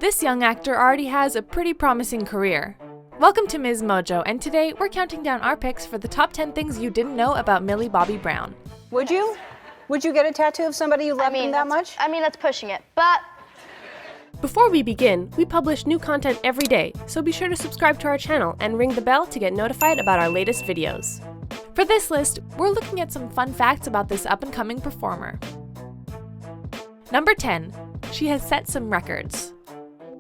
This young actor already has a pretty promising career. Welcome to MsMojo, and today we're counting down our picks for the top 10 things you didn't know about Millie Bobby Brown. Would you? Would you get a tattoo of somebody you love them that much? That's pushing it, but... Before we begin, we publish new content every day, so be sure to subscribe to our channel and ring the bell to get notified about our latest videos. For this list, we're looking at some fun facts about this up-and-coming performer. Number 10. She has set some records.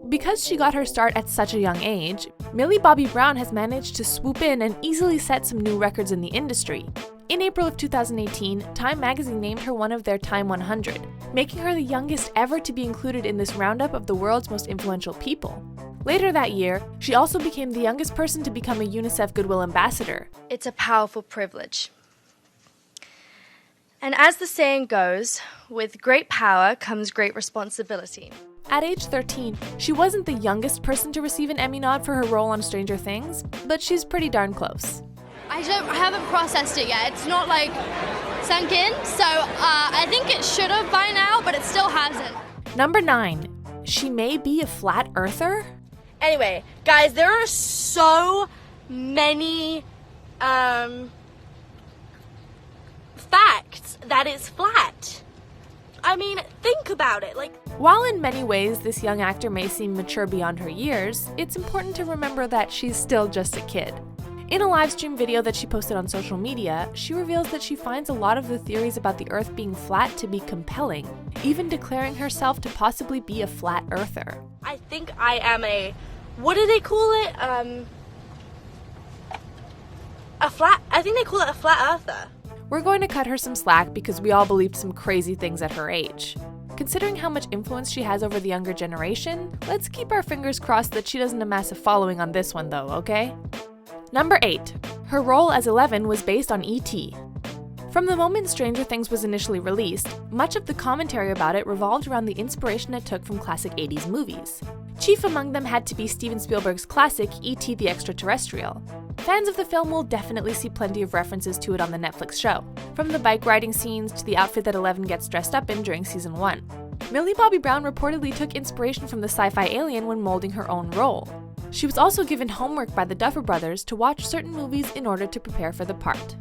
Because she got her start at such a young age, Millie Bobby Brown has managed to swoop in and easily set some new records in the industry. In April of 2018, Time magazine named her one of their Time 100, making her the youngest ever to be included in this roundup of the world's most influential people. Later that year, she also became the youngest person to become a UNICEF Goodwill Ambassador. It's a powerful privilege. And as the saying goes, with great power comes great responsibility. At age 13, she wasn't the youngest person to receive an Emmy nod for her role on Stranger Things, but she's pretty darn close. I haven't processed it yet. It's not like sunk in, so I think it should have by now, but it still hasn't. Number 9. She may be a flat earther? Anyway, guys, there are so many facts that it's flat. I mean, think about it. While in many ways this young actor may seem mature beyond her years, it's important to remember that she's still just a kid. In a live stream video that she posted on social media, she reveals that she finds a lot of the theories about the Earth being flat to be compelling, even declaring herself to possibly be a flat earther. I think I am what do they call it? I think they call it a flat earther. We're going to cut her some slack because we all believed some crazy things at her age. Considering how much influence she has over the younger generation, let's keep our fingers crossed that she doesn't amass a following on this one though, okay? Number 8. Her role as 11 was based on E.T. From the moment Stranger Things was initially released, much of the commentary about it revolved around the inspiration it took from classic 80s movies. Chief among them had to be Steven Spielberg's classic E.T. the Extraterrestrial. Fans of the film will definitely see plenty of references to it on the Netflix show, from the bike riding scenes to the outfit that Eleven gets dressed up in during season 1. Millie Bobby Brown reportedly took inspiration from the sci-fi alien when molding her own role. She was also given homework by the Duffer Brothers to watch certain movies in order to prepare for the part.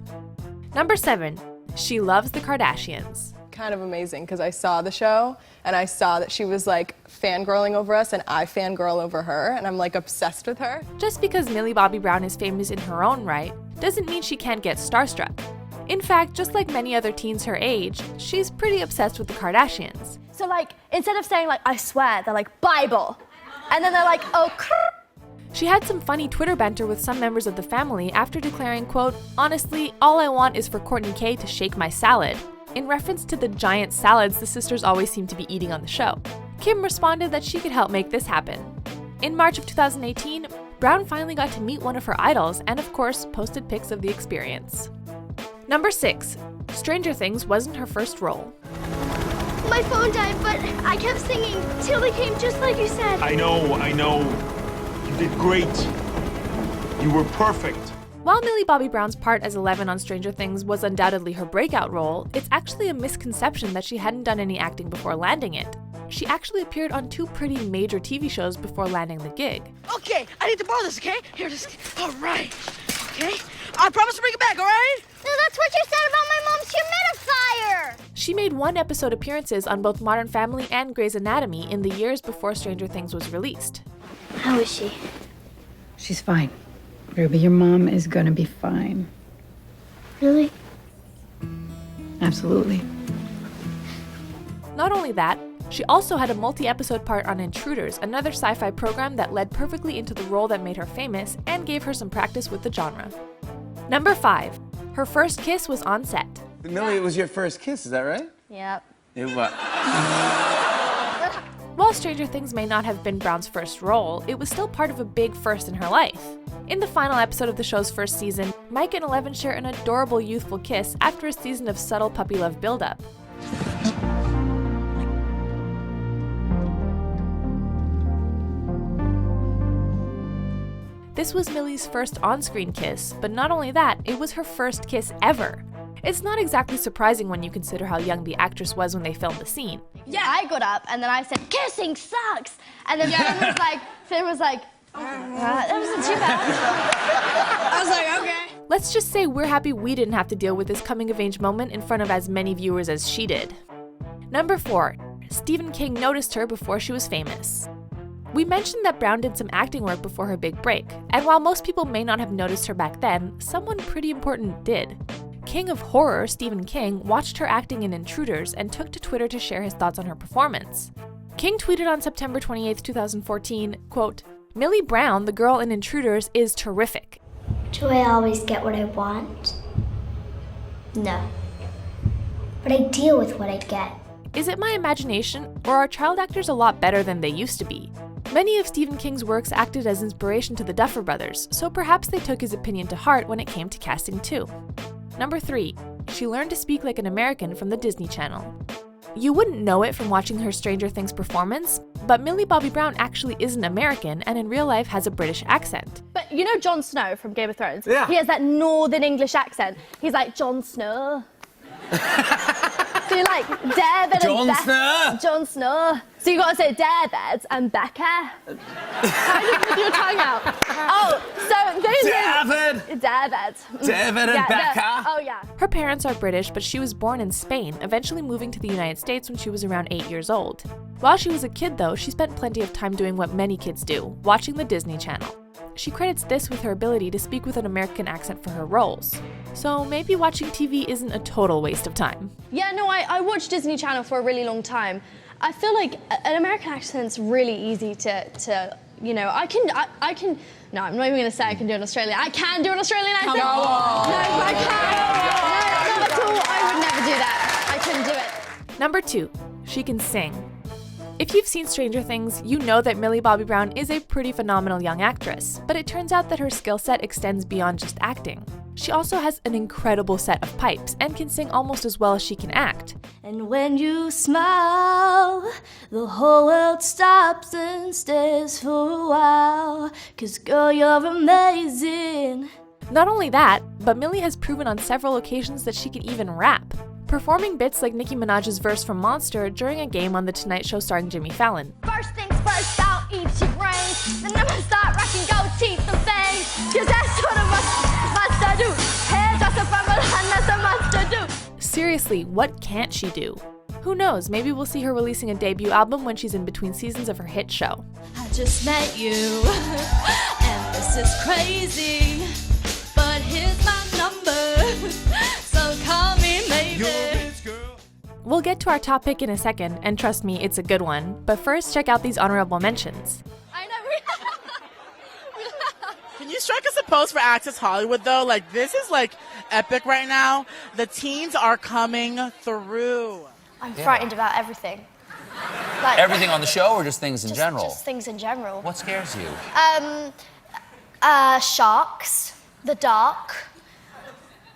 Number 7. She loves the Kardashians. Kind of amazing because I saw the show and I saw that she was fangirling over us and I fangirl over her and I'm obsessed with her. Just because Millie Bobby Brown is famous in her own right doesn't mean she can't get starstruck. In fact, just like many other teens her age, she's pretty obsessed with the Kardashians. So instead of saying I swear, they're Bible. And then they're oh, She had some funny Twitter banter with some members of the family after declaring, quote, "Honestly, all I want is for Kourtney K to shake my salad," in reference to the giant salads the sisters always seem to be eating on the show. Kim responded that she could help make this happen. In March of 2018, Brown finally got to meet one of her idols and of course posted pics of the experience. Number 6. Stranger Things wasn't her first role. My phone died, but I kept singing till it came just like you said. I know. You did great. You were perfect. While Millie Bobby Brown's part as 11 on Stranger Things was undoubtedly her breakout role, it's actually a misconception that she hadn't done any acting before landing it. She actually appeared on 2 pretty major TV shows before landing the gig. Okay, I need to borrow this, okay? Here it is. All right. Okay? I promise to bring it back, all right? No, that's what you said about my mom's humidifier! She made 1 episode appearances on both Modern Family and Grey's Anatomy in the years before Stranger Things was released. How is she? She's fine. Ruby, your mom is gonna be fine. Really? Absolutely. Not only that, she also had a multi-episode part on Intruders, another sci-fi program that led perfectly into the role that made her famous and gave her some practice with the genre. Number 5. Her first kiss was on set. Millie, it was your first kiss, is that right? Yep. It was. While Stranger Things may not have been Brown's first role, it was still part of a big first in her life. In the final episode of the show's first season, Mike and Eleven share an adorable youthful kiss after a season of subtle puppy love buildup. This was Millie's first on-screen kiss, but not only that, it was her first kiss ever. It's not exactly surprising when you consider how young the actress was when they filmed the scene. Yeah, I got up and then I said, kissing sucks. And then Finn was like, that wasn't too bad. I was like, okay. Let's just say we're happy we didn't have to deal with this coming-of-age moment in front of as many viewers as she did. Number 4. Stephen King noticed her before she was famous. We mentioned that Brown did some acting work before her big break, and while most people may not have noticed her back then, someone pretty important did. King of horror, Stephen King, watched her acting in Intruders and took to Twitter to share his thoughts on her performance. King tweeted on September 28, 2014, quote, "Millie Brown, the girl in Intruders, is terrific. Do I always get what I want? No. But I deal with what I get. Is it my imagination, or are child actors a lot better than they used to be? Many of Stephen King's works acted as inspiration to the Duffer Brothers, so perhaps they took his opinion to heart when it came to casting too. Number 3. She learned to speak like an American from the Disney Channel. You wouldn't know it from watching her Stranger Things performance, but Millie Bobby Brown actually isn't American and in real life has a British accent. But you know Jon Snow from Game of Thrones? Yeah. He has that northern English accent. He's like, Jon Snow. So you're like, David Jon and Snow. Jon Snow. So you gotta say David and Becca. How do you put your tongue out? Oh, so David. David and Becca. Oh yeah. Her parents are British, but she was born in Spain, eventually moving to the United States when she was around 8 years old. While she was a kid though, she spent plenty of time doing what many kids do, watching the Disney Channel. She credits this with her ability to speak with an American accent for her roles. So maybe watching TV isn't a total waste of time. Yeah, no, I watched Disney Channel for a really long time. I feel like an American accent's really easy to you know, I can, no, I'm not even gonna say I can do an Australian. I can do an Australian accent. No, I can't. No, not at all. I would never do that. I couldn't do it. Number 2, she can sing. If you've seen Stranger Things, you know that Millie Bobby Brown is a pretty phenomenal young actress, but it turns out that her skill set extends beyond just acting. She also has an incredible set of pipes and can sing almost as well as she can act. And when you smile, the whole world stops and stares for a while. 'Cause girl, you're amazing. Not only that, but Millie has proven on several occasions that she can even rap, performing bits like Nicki Minaj's verse from Monster during a game on The Tonight Show starring Jimmy Fallon. First things first, I'll eat your brains. Then I'ma start rocking gold teeth and fangs. 'Cause that's what a monster do. Hairdresser from Milan, that's a monster do. Seriously, what can't she do? Who knows, maybe we'll see her releasing a debut album when she's in between seasons of her hit show. I just met you, and this is crazy. But here's my number, so call me maybe. We'll get to our top pick in a second, and trust me, it's a good one. But first, check out these honorable mentions. I know. Can you strike us a pose for Access Hollywood, though? Like, this is, like, epic right now. The teens are coming through. I'm frightened about everything. Like, Everything on the show or just things in general? Just things in general. What scares you? Sharks, the dark.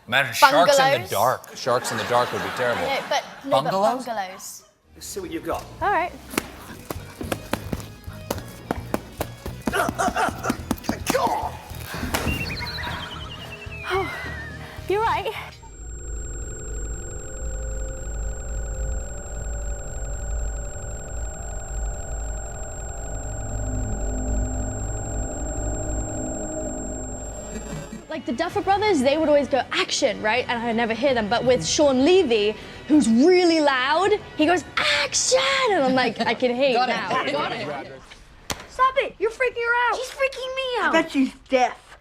Imagine sharks in the Bungalows. dark. Sharks in the dark would be terrible. No, but Bungalows? bungalows. Let's see what you've got. All right. Oh, you're right. Like the Duffer Brothers, they would always go action, right? And I would never hear them. But with Sean Levy, who's really loud, he goes action, and I'm like, I can hear you now. Got it. Stop it! You're freaking her out. She's freaking me out. I bet she's deaf.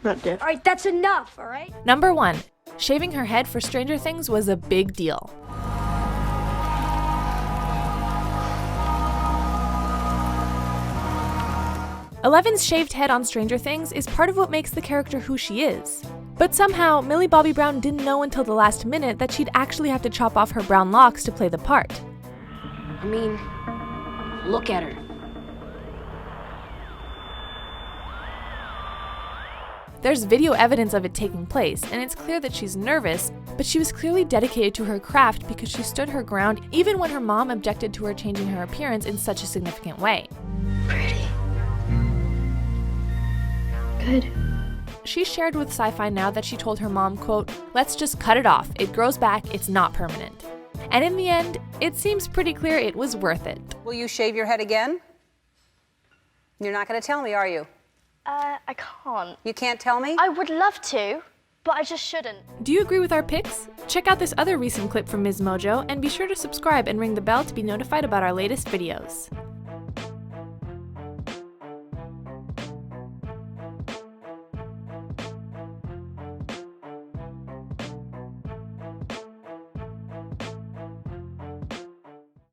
Not deaf. All right, that's enough. All right. Number 1, shaving her head for Stranger Things was a big deal. Eleven's shaved head on Stranger Things is part of what makes the character who she is. But somehow, Millie Bobby Brown didn't know until the last minute that she'd actually have to chop off her brown locks to play the part. I mean, look at her. There's video evidence of it taking place, and it's clear that she's nervous, but she was clearly dedicated to her craft because she stood her ground even when her mom objected to her changing her appearance in such a significant way. Pretty. Good. she shared with Sci-Fi Now that she told her mom, quote, "Let's just cut it off. It grows back, it's not permanent." And in the end, it seems pretty clear it was worth it. Will you shave your head again? You're not going to tell me, are you? I can't. You can't tell me? I would love to, but I just shouldn't. Do you agree with our picks? Check out this other recent clip from MsMojo and be sure to subscribe and ring the bell to be notified about our latest videos.